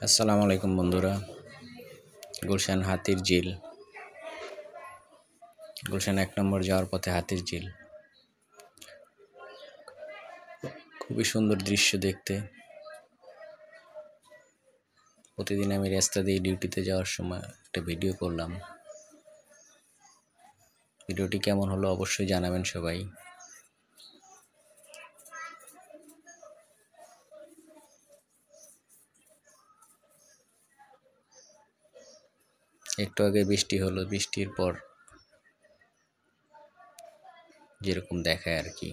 আসসালামু আলাইকুম বন্ধুরা। গুলশান হাতির ঝিল, গুলশান ১ নম্বর যাওয়ার পথে হাতির ঝিল। খুবই সুন্দর দৃশ্য দেখতে। প্রতিদিন আমি রাস্তা দিয়ে ডিউটিতে যাওয়ার সময় একটা ভিডিও করলাম। ভিডিওটি কেমন হলো অবশ্যই জানাবেন সবাই। একটু আগে বৃষ্টি হলো, বৃষ্টির পর যেরকম দেখায় আর কি।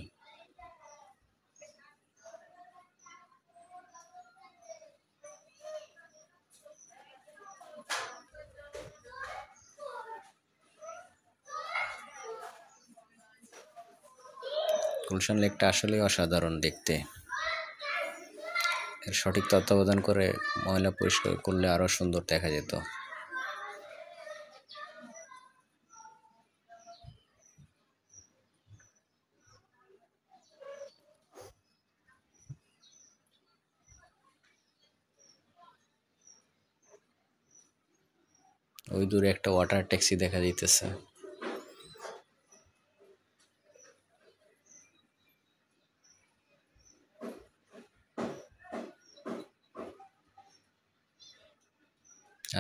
গুলশান লেকটা আসলেই অসাধারণ দেখতে। এর সঠিক তত্ত্বাবধান করে ময়লা পরিষ্কার করলে আরো সুন্দর দেখা যেত। ওই দূরে একটা ওয়াটার ট্যাক্সি দেখা যাইতেছে।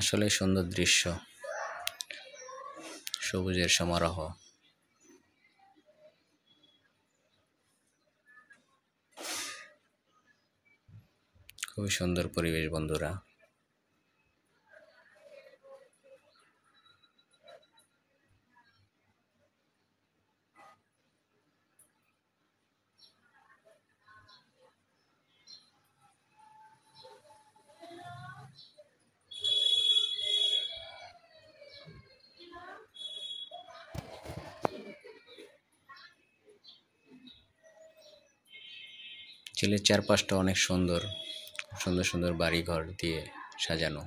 আসলে সুন্দর দৃশ্য, সবুজের সমারোহ। খুবই সুন্দর পরিবেশ বন্ধুরা। ঝিলের চারপাশটা অনেক সুন্দর, সুন্দর সুন্দর বাড়িঘর দিয়ে সাজানো।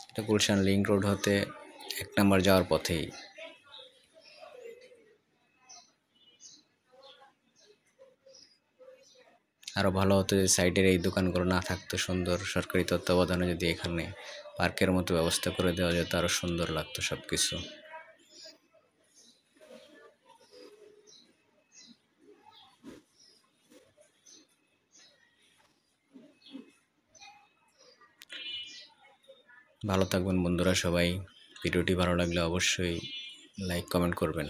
এটা গুলশান লিংক রোড হতে ১ নম্বর যাওয়ার পথেই। আরো ভালো হতো যদি সাইডের এই দোকানগুলো না থাকতো, সুন্দর সরকারি তত্ত্বাবধানে যদি এখানে পার্কের মতো ব্যবস্থা করে দেওয়া যেত আরো সুন্দর লাগতো সবকিছু। ভালো থাকবেন বন্ধুরা সবাই। ভিডিওটি ভালো লাগলে অবশ্যই লাইক কমেন্ট করবেন।